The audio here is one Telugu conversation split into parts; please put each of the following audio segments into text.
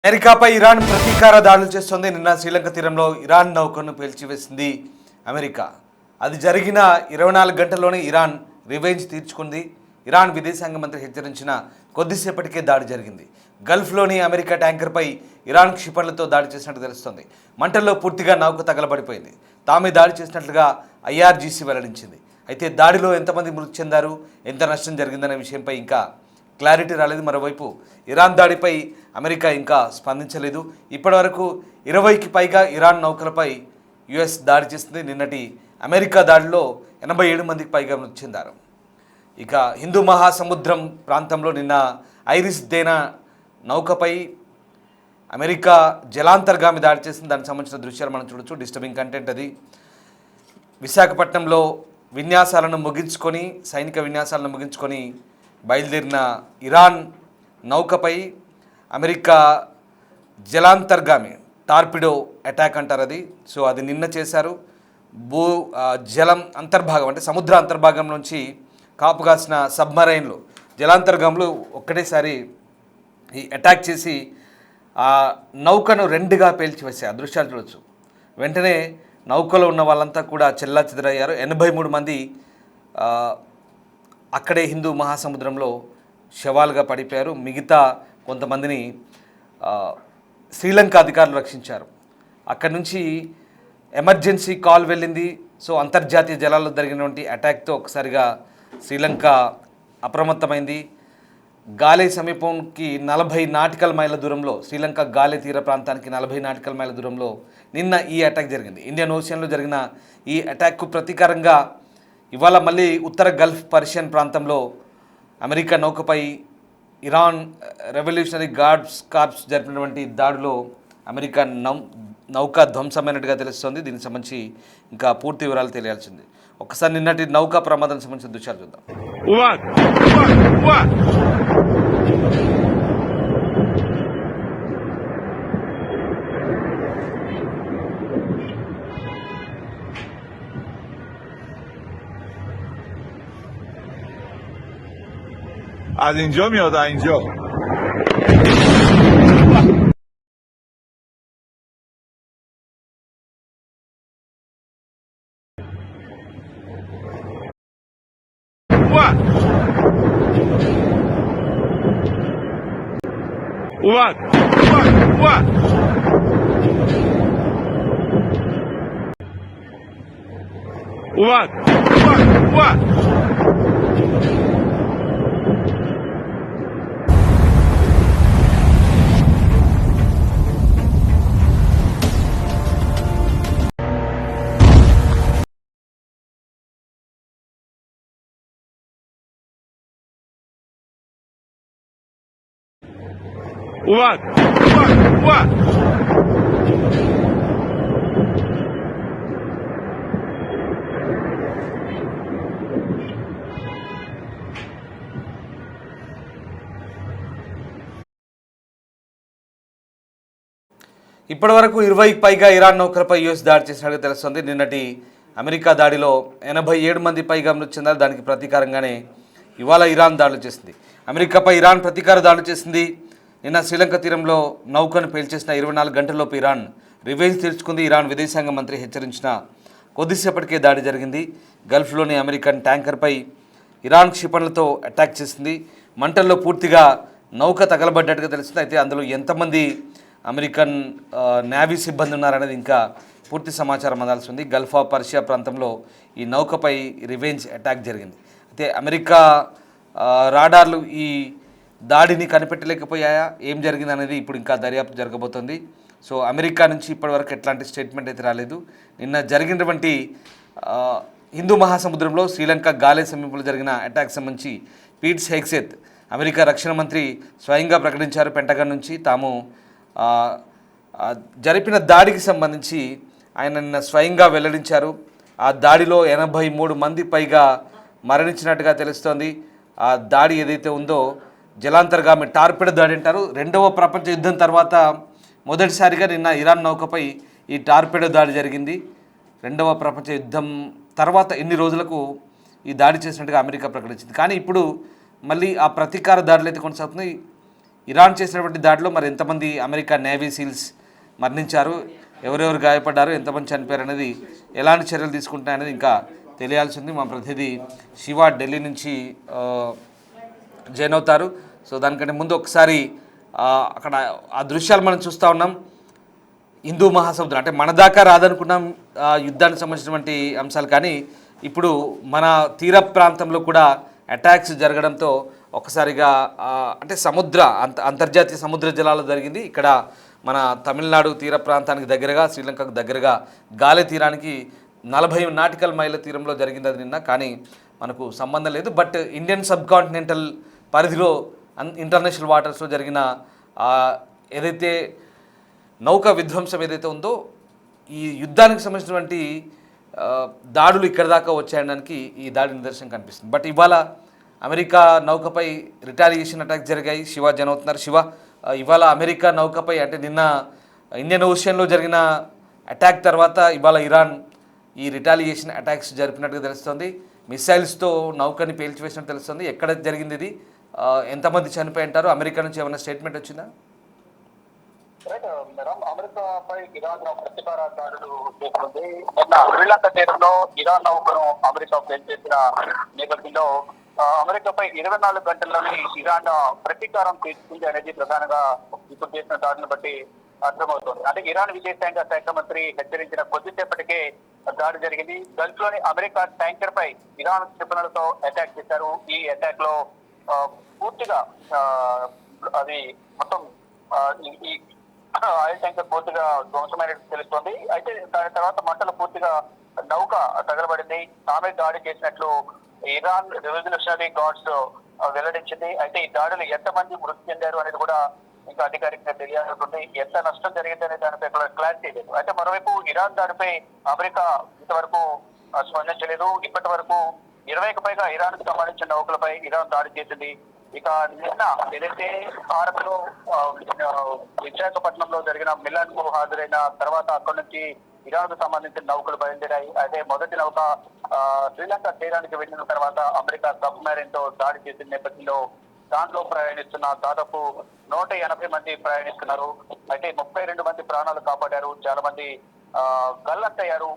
అమెరికాపై ఇరాన్ ప్రతీకార దాడులు చేస్తోంది. నిన్న శ్రీలంక తీరంలో ఇరాన్ నౌకను పేల్చివేసింది అమెరికా. అది జరిగిన 24 గంటల్లోనే ఇరాన్ రివెంజ్ తీర్చుకుంది. ఇరాన్ విదేశాంగ మంత్రి హెచ్చరించిన కొద్దిసేపటికే దాడి జరిగింది. గల్ఫ్లోని అమెరికా ట్యాంకర్పై ఇరాన్ క్షిపణులతో దాడి చేసినట్టు తెలుస్తోంది. మంటల్లో పూర్తిగా నౌక తగలబడిపోయింది. తామే దాడి చేసినట్లుగా ఐఆర్జీసీ వెల్లడించింది. అయితే దాడిలో ఎంతమంది మృతి చెందారు, ఎంత నష్టం జరిగిందనే విషయంపై ఇంకా క్లారిటీ రాలేదు. మరోవైపు ఇరాన్ దాడిపై అమెరికా ఇంకా స్పందించలేదు. ఇప్పటివరకు 20కి పైగా ఇరాన్ నౌకలపై యుఎస్ దాడి చేసింది. నిన్నటి అమెరికా దాడిలో 87 మందికి పైగా మృతి చెందారు. ఇక హిందూ మహాసముద్రం ప్రాంతంలో నిన్న ఐరిస్ దేనా నౌకపై అమెరికా జలాంతర్గామి దాడి చేసింది. దానికి సంబంధించిన దృశ్యాలు మనం చూడొచ్చు. డిస్టర్బింగ్ కంటెంట్ అది. విశాఖపట్నంలో సైనిక విన్యాసాలను ముగించుకొని బయలుదేరిన ఇరాన్ నౌకపై అమెరికా జలాంతర్గామి టార్పిడో అటాక్ అంటారు అది. సో అది నిన్న చేశారు. జలం అంతర్భాగం అంటే సముద్ర అంతర్భాగం నుంచి కాపుగాసిన సబ్మరైన్లు జలాంతర్గాములు ఒక్కటేసారి ఈ అటాక్ చేసి ఆ నౌకను రెండుగా పేల్చివేసే దృశ్యాలు చూడవచ్చు. వెంటనే నౌకలో ఉన్న వాళ్ళంతా కూడా చెల్లాచెదరయ్యారు. 83 మంది అక్కడే హిందూ మహాసముద్రంలో శవాలుగా పడిపోయారు. మిగతా కొంతమందిని శ్రీలంక అధికారులు రక్షించారు. అక్కడి నుంచి ఎమర్జెన్సీ కాల్ వెళ్ళింది. సో అంతర్జాతీయ జలాల్లో జరిగినటువంటి అటాక్తో ఒకసారిగా శ్రీలంక అప్రమత్తమైంది. గాలే సమీపంకి 40 నాటికల్ మైళ్ళ దూరంలో, శ్రీలంక గాలే తీర ప్రాంతానికి 40 నాటికల్ మైళ్ళ దూరంలో నిన్న ఈ అటాక్ జరిగింది. ఇండియన్ ఓషన్లో జరిగిన ఈ అటాక్కు ప్రతీకారంగా ఇవాళ మళ్ళీ ఉత్తర గల్ఫ్ పర్షియన్ ప్రాంతంలో అమెరికా నౌకపై ఇరాన్ రెవల్యూషనరీ గార్డ్స్ కార్ప్స్ జరిపినటువంటి దాడిలో అమెరికా నౌక ధ్వంసమైనట్టుగా తెలుస్తోంది. దీనికి సంబంధించి ఇంకా పూర్తి వివరాలు తెలియాల్సింది. ఒకసారి నిన్నటి నౌకా ప్రమాదానికి సంబంధించిన దృశ్యాలు చూద్దాం. از اینجا میاد اینجا اومد ఇప్పటివరకు 20కి పైగా ఇరాన్ నౌకలపై యుఎస్ దాడి చేసినట్టు తెలుస్తుంది. నిన్నటి అమెరికా దాడిలో 87 మంది పైగా మృతి చెందారు. దానికి ప్రతీకారంగానే ఇవాళ ఇరాన్ దాడులు చేసింది. అమెరికాపై ఇరాన్ ప్రతీకార దాడులు చేసింది. నిన్న శ్రీలంక తీరంలో నౌకను పేల్చేసిన 24 గంటల్లోపు ఇరాన్ రివెంజ్ తీర్చుకుంది. ఇరాన్ విదేశాంగ మంత్రి హెచ్చరించిన కొద్దిసేపటికే దాడి జరిగింది. గల్ఫ్లోని అమెరికన్ ట్యాంకర్పై ఇరాన్ క్షిపణులతో అటాక్ చేసింది. మంటల్లో పూర్తిగా నౌక తగలబడ్డట్టుగా తెలుస్తుంది. అయితే అందులో ఎంతమంది అమెరికన్ నేవీ సిబ్బంది ఉన్నారనేది ఇంకా పూర్తి సమాచారం అందాల్సి ఉంది. గల్ఫ్ ఆఫ్ పర్షియా ప్రాంతంలో ఈ నౌకపై రివెంజ్ అటాక్ జరిగింది. అయితే అమెరికా రాడార్లు ఈ దాడిని కనిపెట్టలేకపోయాయా, ఏం జరిగింది అనేది ఇప్పుడు ఇంకా దర్యాప్తు జరగబోతోంది. సో అమెరికా నుంచి ఇప్పటివరకు ఎట్లాంటి స్టేట్మెంట్ అయితే రాలేదు. నిన్న జరిగినటువంటి హిందూ మహాసముద్రంలో శ్రీలంక గాలే సమీపంలో జరిగిన అటాక్ సంబంధించి పీట్ హెగ్సెత్ అమెరికా రక్షణ మంత్రి స్వయంగా ప్రకటించారు. పెంటగన్ నుంచి తాము జరిపిన దాడికి సంబంధించి ఆయన నిన్న స్వయంగా వెల్లడించారు. ఆ దాడిలో 83 మంది పైగా మరణించినట్టుగా తెలుస్తోంది. ఆ దాడి ఏదైతే ఉందో జలాంతర్గామి టార్పిడో దాడి అంటారు. 2వ ప్రపంచ యుద్ధం తర్వాత మొదటిసారిగా నిన్న ఇరాన్ నౌకపై ఈ టార్పిడో దాడి జరిగింది. 2వ ప్రపంచ యుద్ధం తర్వాత ఎన్ని రోజులకు ఈ దాడి చేసినట్టుగా అమెరికా ప్రకటించింది. కానీ ఇప్పుడు మళ్ళీ ఆ ప్రతీకార దాడులు అయితే కొనసాగుతున్నాయి. ఇరాన్ చేసినటువంటి దాడిలో మరి ఎంతమంది అమెరికా నేవీ సీల్స్ మరణించారు, ఎవరెవరు గాయపడ్డారు, ఎంతమంది చనిపోయారు అనేది, ఎలాంటి చర్యలు తీసుకుంటాయనేది ఇంకా తెలియాల్సి ఉంది. మా ప్రతినిధి శివ ఢిల్లీ నుంచి జాయిన్ అవుతారు. సో దానికంటే ముందు ఒకసారి అక్కడ ఆ దృశ్యాలు మనం చూస్తూ ఉన్నాం. హిందూ మహాసముద్రం అంటే మన దాకా రాదనుకున్నాం యుద్ధానికి సంబంధించినటువంటి అంశాలు, కానీ ఇప్పుడు మన తీర ప్రాంతంలో కూడా అటాక్స్ జరగడంతో ఒకసారిగా అంటే అంతర్జాతీయ సముద్ర జలాలు జరిగింది. ఇక్కడ మన తమిళనాడు తీర ప్రాంతానికి దగ్గరగా, శ్రీలంకకు దగ్గరగా గాలి తీరానికి 40 నాటికల్ మైళ్ళ తీరంలో జరిగింది అది నిన్న. కానీ మనకు సంబంధం లేదు. బట్ ఇండియన్ సబ్ కాంటినెంటల్ పరిధిలో ఇంటర్నేషనల్ వాటర్స్లో జరిగిన ఏదైతే నౌక విధ్వంసం ఏదైతే ఉందో, ఈ యుద్ధానికి సంబంధించినటువంటి దాడులు ఇక్కడ దాకా వచ్చేయడానికి ఈ దాడి నిదర్శనం కనిపిస్తుంది. బట్ ఇవాళ అమెరికా నౌకపై రిటాలియేషన్ అటాక్ జరిగాయి. శివ జన్ అవుతున్నారు. శివ, ఇవాళ అమెరికా నౌకపై అంటే నిన్న ఇండియన్ ఓషన్లో జరిగిన అటాక్ తర్వాత ఇవాళ ఇరాన్ ఈ రిటాలియేషన్ అటాక్స్ జరిపినట్టుగా తెలుస్తుంది. మిసైల్స్తో నౌకని పేల్చివేసినట్టు తెలుస్తుంది. ఎక్కడ జరిగింది ఇది, ఎంతమంది చనిపోయి ఉంటారు, అమెరికా నుంచి ఏమైనా స్టేట్మెంట్ వచ్చిందా? అమెరికాపై ఇరాన్ ప్రతీకార దాడులు చేస్తుంది. నిన్న శ్రీలంక తీరంలో ఇరాన్ నౌకను అమెరికా పేల్చేసిన నేపథ్యంలో అమెరికాపై 24 గంటల్లోనే ఇరాన్ ప్రతీకారం తీసుకుంది అనేది ప్రధానంగా ఇప్పుడు చేసిన దాడులను బట్టి అర్థమవుతోంది. అంటే ఇరాన్ విదేశాంగ శాఖ మంత్రి హెచ్చరించిన కొద్దిసేపటికే దాడి జరిగింది. గల్ఫ్ లోని అమెరికా ట్యాంకర్ పై ఇరాన్ క్షిపణులతో అటాక్ చేశారు. ఈ అటాక్ లో పూర్తిగా అది మొత్తం ఈ ఆయిల్ ట్యాంకర్ పూర్తిగా ధ్వంసమైనట్టు తెలుస్తోంది. అయితే దాని తర్వాత మంటలు పూర్తిగా నౌక తగలబడింది. తామే దాడి చేసినట్లు ఇరాన్ రెవల్యూషనరీ గార్డ్స్ వెల్లడించింది. అయితే ఈ దాడులు ఎంతమంది మృతి చెందారు అనేది కూడా ఇంకా అధికారికంగా తెలియాల్సింది. ఎంత నష్టం జరిగిందనే దానిపై కూడా క్లారిటీ లేదు. అయితే మరోవైపు ఇరాన్ దాడిపై అమెరికా ఇంతవరకు స్పందించలేదు. ఇప్పటి వరకు 20కి పైగా ఇరాన్ కు సంబంధించిన నౌకలపై ఇరాన్ దాడి చేసింది. ఇక నిన్న ఏదైతే భారత్లో విశాఖపట్నంలో జరిగిన మిలాన్ కు హాజరైన తర్వాత అక్కడి నుంచి ఇరాన్ కు సంబంధించిన నౌకలు బయలుదేరాయి. అయితే మొదటి నౌక శ్రీలంక తీరానికి వెళ్ళిన తర్వాత అమెరికా సబ్ మెరైన్ తో దాడి చేసిన నేపథ్యంలో దాంట్లో ప్రయాణిస్తున్న దాదాపు 180 మంది ప్రయాణిస్తున్నారు. అయితే 32 మంది ప్రాణాలు కాపాడారు. చాలా మంది గల్లంతయ్యారు.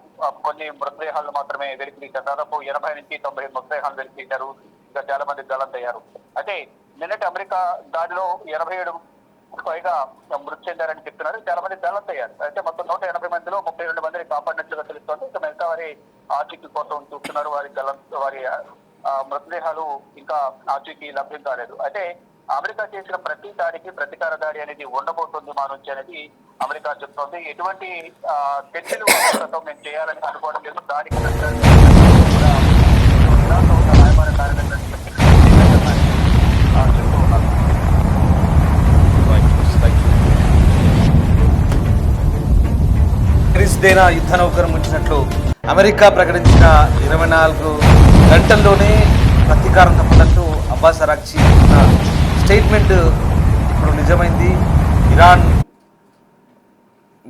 కొన్ని మృతదేహాలు మాత్రమే వెలికితీశారు. దాదాపు 80 నుంచి 90 మృతదేహాలు వెలికితీశారు. ఇంకా చాలా మంది గల్లంతయ్యారు. అయితే నిన్నటి అమెరికా దాడిలో 87 పైగా మృతి చెందారని చెప్తున్నారు. చాలా మంది గల్లంతయ్యారు. అయితే మొత్తం 180 మందిలో 32 మందిని కాపాడినట్లుగా తెలుస్తోంది. ఇక మిగతా వారి ఆచూకీ కోసం చూస్తున్నారు. వారి మృతదేహాలు ఇంకా ఆచూకీ లభ్యం కాలేదు. అయితే అమెరికా చేసిన ప్రతి దాడికి ప్రతీకార దాడి అనేది ఉండబోతుంది మా నుంచి అనేది అమెరికా చెప్తోంది. ఎటువంటి చర్చలు అమెరికాతో మేము చేయాలని అనుకోవడం లేదు. దాడికి న్యాయమైన కార్యదర్శి చెప్తూ ఉన్నారు. దేనా యుద్ధ నౌకను ముంచినట్లు అమెరికా ప్రకటించిన 24 గంటల్లోనే ప్రతీకారం తప్పనట్టు అబ్బాస్ అరాక్చి స్టేట్మెంట్ ఇప్పుడు నిజమైంది. ఇరాన్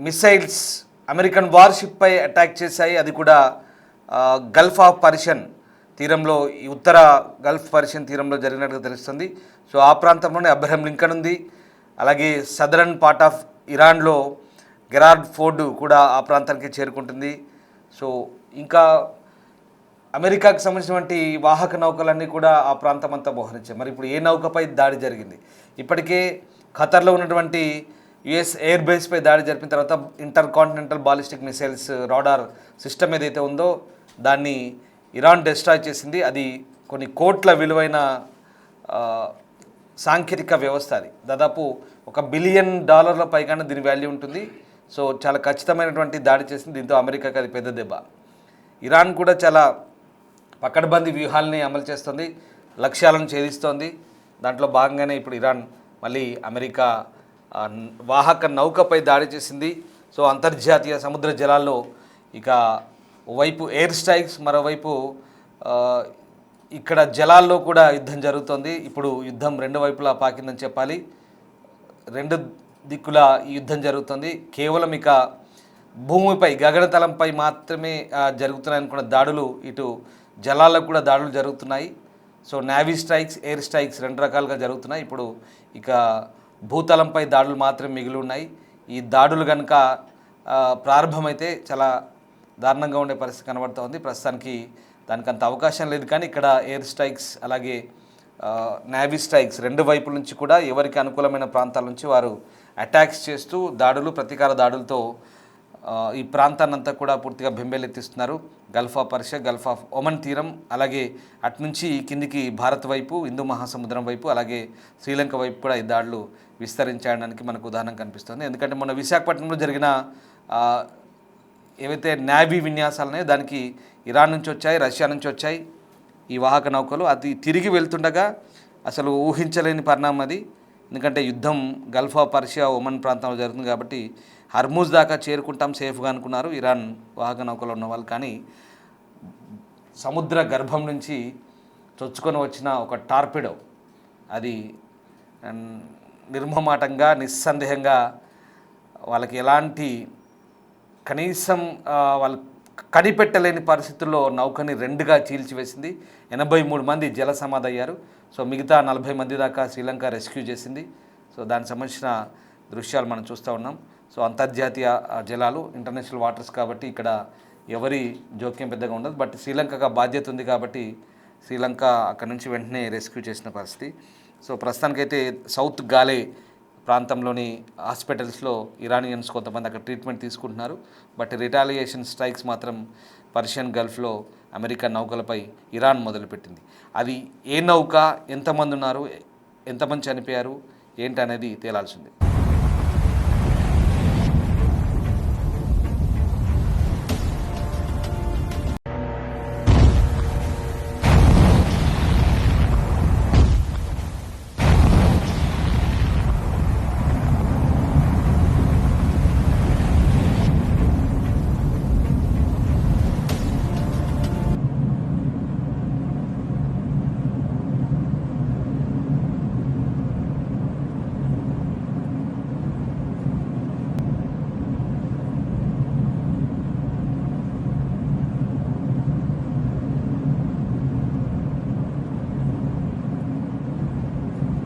మిసైల్స్ అమెరికన్ వార్షిప్ పై అటాక్ చేశాయి. అది కూడా గల్ఫ్ ఆఫ్ పర్షియన్ తీరంలో, ఈ ఉత్తర గల్ఫ్ పర్షియన్ తీరంలో జరిగినట్టుగా తెలుస్తుంది. సో ఆ ప్రాంతంలోనే అబ్రహం లింకన్ ఉంది. అలాగే సదరన్ పార్ట్ ఆఫ్ ఇరాన్లో గెరార్డ్ ఫోర్డ్ కూడా ఆ ప్రాంతానికి చేరుకుంటుంది. సో ఇంకా అమెరికాకు సంబంధించినటువంటి వాహక నౌకలన్నీ కూడా ఆ ప్రాంతం అంతా మోహరించాయి. మరి ఇప్పుడు ఏ నౌకపై దాడి జరిగింది? ఇప్పటికే ఖతర్లో ఉన్నటువంటి యుఎస్ ఎయిర్ బేస్పై దాడి జరిపిన తర్వాత inter continental ballistic missiles radar system ఏదైతే ఉందో దాన్ని ఇరాన్ డిస్ట్రాయ్ చేసింది. అది కొన్ని కోట్ల విలువైన సాంకేతిక వ్యవస్థ. అది దాదాపు $1 బిలియన్ పైగానే దీని వాల్యూ ఉంటుంది. సో చాలా ఖచ్చితమైనటువంటి దాడి చేసింది. దీంతో అమెరికాకి అది పెద్ద దెబ్బ. ఇరాన్ కూడా చాలా పకడ్బందీ వ్యూహాలని అమలు చేస్తుంది, లక్ష్యాలను ఛేదిస్తోంది. దాంట్లో భాగంగానే ఇప్పుడు ఇరాన్ మళ్ళీ అమెరికా వాహక నౌకపై దాడి చేసింది. సో అంతర్జాతీయ సముద్ర జలాల్లో ఇక ఓవైపు ఎయిర్ స్ట్రైక్స్, మరోవైపు ఇక్కడ జలాల్లో కూడా యుద్ధం జరుగుతోంది. ఇప్పుడు యుద్ధం రెండు వైపులా పాకిందని చెప్పాలి. రెండు దిక్కుల ఈ యుద్ధం జరుగుతుంది. కేవలం ఇక భూమిపై గగనతలంపై మాత్రమే జరుగుతున్నాయి అనుకున్న దాడులు ఇటు జలాలకు కూడా దాడులు జరుగుతున్నాయి. So navy strikes, air strikes రెండు రకాలుగా జరుగుతున్నాయి. ఇప్పుడు ఇక భూతలంపై దాడులు మాత్రమే మిగిలి ఉన్నాయి. ఈ దాడులు కనుక ప్రారంభమైతే చాలా దారుణంగా ఉండే పరిస్థితి కనబడుతూ ఉంది. ప్రస్తుతానికి దానికి అంత అవకాశం లేదు, కానీ ఇక్కడ ఎయిర్ స్ట్రైక్స్ అలాగే నేవీ స్ట్రైక్స్ రెండు వైపుల నుంచి కూడా ఎవరికి అనుకూలమైన ప్రాంతాల నుంచి వారు అటాక్స్ చేస్తూ దాడులు ప్రతీకార దాడులతో ఈ ప్రాంతాన్నంతా కూడా పూర్తిగా బెంబేలెత్తిస్తున్నారు. Gulf of Persia, gulf of Oman తీరం, అలాగే అటునుంచి కిందికి భారత్ వైపు, హిందూ మహాసముద్రం వైపు, అలాగే శ్రీలంక వైపు కూడా ఈ దాడులు విస్తరించడానికి మనకు ఉదాహరణ కనిపిస్తుంది. ఎందుకంటే మొన్న విశాఖపట్నంలో జరిగిన ఏవైతే నేవీ విన్యాసాలు ఉన్నాయో దానికి ఇరాన్ నుంచి వచ్చాయి, రష్యా నుంచి వచ్చాయి ఈ వాహక నౌకలు. అది తిరిగి వెళ్తుండగా అసలు ఊహించలేని పరిణామం అది. ఎందుకంటే యుద్ధం గల్ఫ్ ఆఫ్ పర్షియా, ఒమన్ ప్రాంతంలో జరుగుతుంది కాబట్టి హర్మూజ్ దాకా చేరుకుంటాం సేఫ్గా అనుకున్నారు ఇరాన్ వాహక నౌకలో ఉన్న వాళ్ళు. కానీ సముద్ర గర్భం నుంచి చొచ్చుకొని వచ్చిన ఒక టార్పిడో అది నిర్మమాటంగా నిస్సందేహంగా వాళ్ళకి ఎలాంటి కనీసం వాళ్ళు కనిపెట్టలేని పరిస్థితుల్లో నౌకని రెండుగా చీల్చివేసింది. 83 మంది జల సమాధి అయ్యారు. సో మిగతా 40 మంది దాకా శ్రీలంక రెస్క్యూ చేసింది. సో దానికి సంబంధించిన దృశ్యాలు మనం చూస్తూ ఉన్నాం. సో అంతర్జాతీయ జలాలు, ఇంటర్నేషనల్ వాటర్స్ కాబట్టి ఇక్కడ ఎవరి జోక్యం పెద్దగా ఉండదు. బట్ శ్రీలంకగా బాధ్యత ఉంది కాబట్టి శ్రీలంక అక్కడ నుంచి వెంటనే రెస్క్యూ చేసిన పరిస్థితి. సో ప్రస్తుతానికైతే సౌత్ గాలే ప్రాంతంలోని హాస్పిటల్స్లో ఇరానియన్స్ కొంతమంది అక్కడ ట్రీట్మెంట్ తీసుకుంటున్నారు. బట్ రిటాలియేషన్ స్ట్రైక్స్ మాత్రం పర్షియన్ గల్ఫ్లో అమెరికా నౌకలపై ఇరాన్ మొదలుపెట్టింది. అది ఏ నౌక, ఎంతమంది ఉన్నారు, ఎంతమంది చనిపోయారు ఏంటనేది తేలాల్సింది.